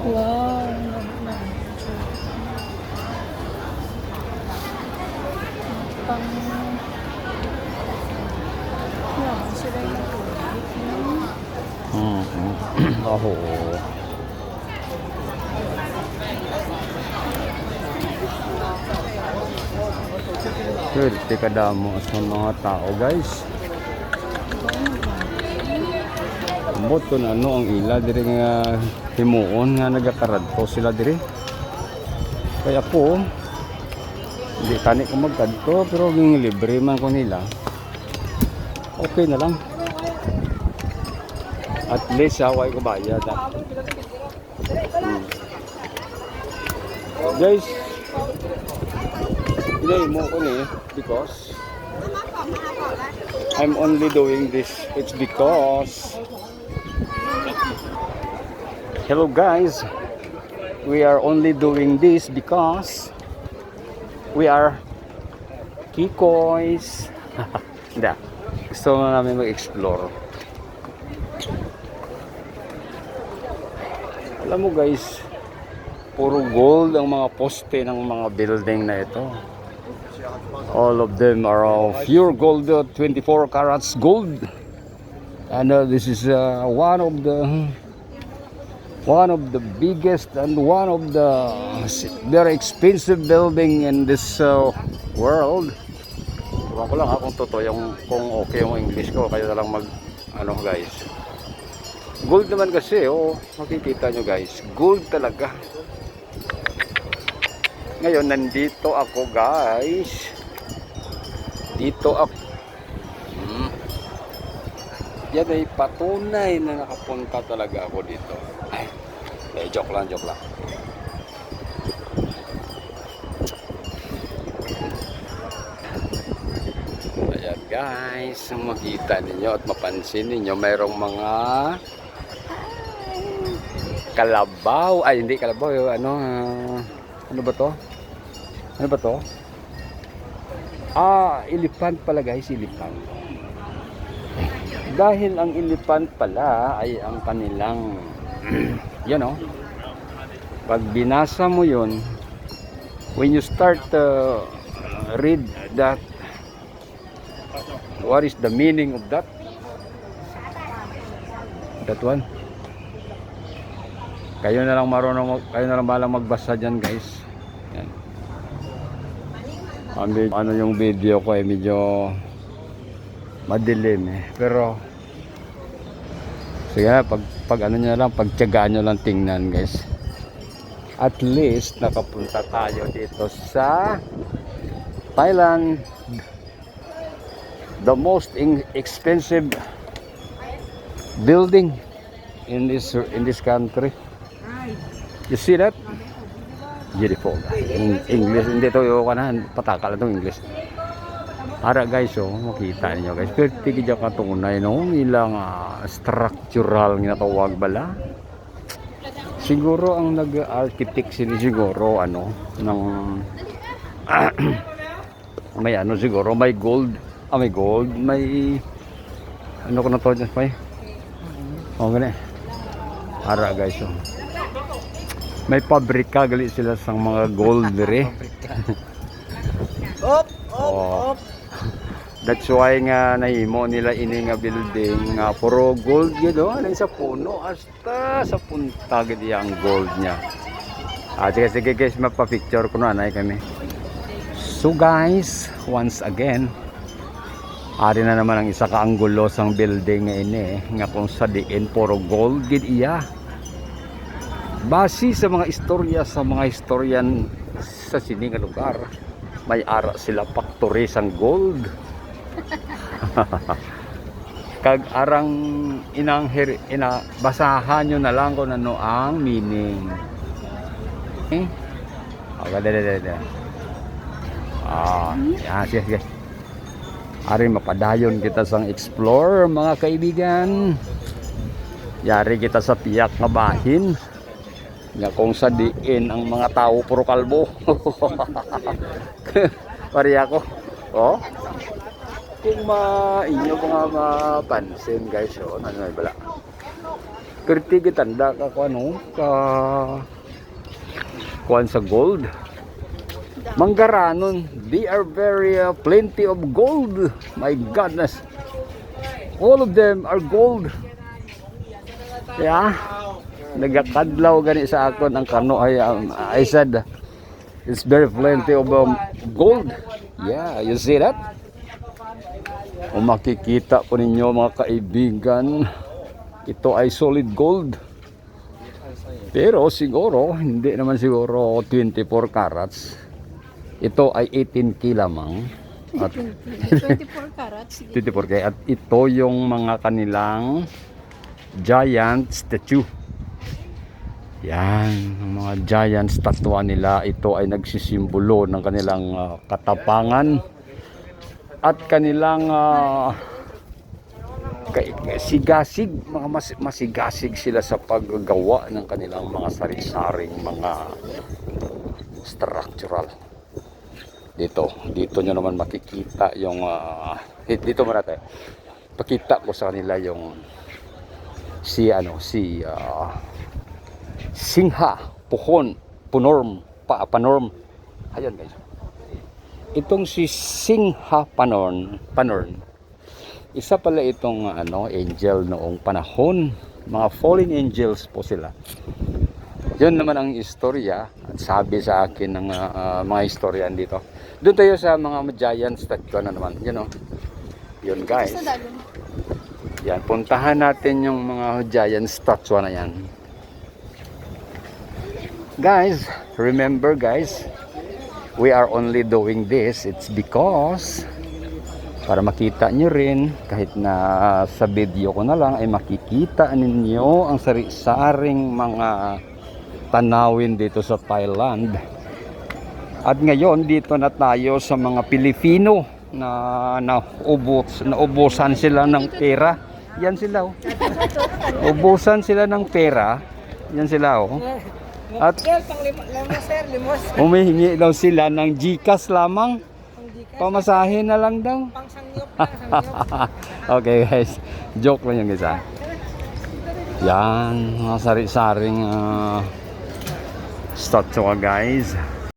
Wow. Pang... Yeah, sila yung Oo. Swerte ka damo sa mga tao, guys. Ambot ko na ano ang ila diri nga himuon nga nagakaradto sila diri. Kaya po hindi tani ko magkadto pero ging libre man ko nila. Okay na lang. At least away ko bayad. Guys, hindi mo ko ni because I'm only doing this. It's because hello guys, we are only doing this because we are kikoys. Hindi, gusto namin mag-explore. Alam mo guys, puro gold ang mga poste ng mga building na ito. All of them are pure gold, 24 carats gold. And this is one of the biggest and one of the very expensive building in this world. Tuwan ko lang kung totoo kung okay yung English ko, kayo na lang mag ano guys. Gold naman kasi, makikita nyo guys, gold talaga. Ngayon nandito ako guys. Dito ako. Yan ay patunay na nakapunta talaga ako dito. Ay, joke lang. Ayan guys, makita ninyo at mapansin ninyo, mayroong mga kalabaw. Ay, hindi kalabaw, ano ba to? Elephant pala guys, elephant. Dahil ang elephant pala ay ang kanilang pag binasa mo yun, when you start read that, what is the meaning of that one, kayo na lang balang magbasa dyan guys. Yan. Ano yung video ko medyo madilim pero sige pag ano nyo lang, pagtiyagaan nyo lang tingnan guys. At least nakapunta tayo dito sa Thailand, the most expensive building in this country. You see that? Beautiful. In English, hindi to yung patakal na itong English. Ara guys, makita niyo guys. Pero tigidya ka tunay ilang structural nga tawag bala. Siguro ang nag-architect sila siguro ng may siguro may gold. May gold, may ano ko na to dyan, may gani. Ara guys, may pabrika gali sila sa mga gold dire. Op. That's why nga nahimo nila ini nga building nga puro gold gyud alay sa puno hasta sa punta gid ang gold niya. Sige guys, mapa-picture ko na anay kami. So guys, once again, ari na naman ang isa ka anggulo sang building nga ini nga kung sa diin puro gold gid iya. Base sa mga istorya sa mga historian sa sini nga lugar, may ara sila factory sang gold. Kag arang basahan nyo na lang kung ano ang meaning. Sige. Ari mapadayon kita sang explore mga kaibigan. Yari kita sa piyak nga bahin. Nga kung sa diin ang mga tao puro kalbo. Pari ako. Kung inyo mga mapansin guys, ano bala. Perti gitanda ka ko ano ka kuan sa gold. Manggaranon, they are very plenty of gold. My goodness. All of them are gold. Yeah. Nagakadlaw gani sa akon ang kano ay I said it's very plenty of gold. Yeah, you see that? Kung makikita po ninyo mga kaibigan, ito ay solid gold. Pero siguro, hindi naman siguro 24 carats. Ito ay 18K lamang. At 24 carats. 24K. At ito yung mga kanilang giant statue. Yan, ang mga giant statue nila. Ito ay nagsisimbolo ng kanilang katapangan at kanilang sigasig, mga masigasig sila sa paggawa ng kanilang mga sari-saring mga structural. Dito nyo naman makikita yung dito muna tayo. Pakita ko sa kanila yung Singha Panorm. Ayun guys. Itong si Singha Panorm, isa pala itong angel noong panahon. Mga fallen angels po sila. Yun naman ang istorya. At sabi sa akin ng mga historian dito. Doon tayo sa mga giant statue na naman. Yun guys. Yan, puntahan natin yung mga giant statue na yan. Guys, remember guys, we are only doing this. It's because para makita nyo rin, kahit na sa video ko na lang, ay makikita ninyo ang sari-saring mga tanawin dito sa Thailand. At ngayon, dito na tayo sa mga Pilipino na naubusan sila ng pera. Yan sila oh. Ubusan sila ng pera. Yan sila oh. At humihingi daw sila ng GCash lamang. Pamasahe na lang daw. Okay guys, joke lang yung guys. Yan, mga sari-saring statue guys.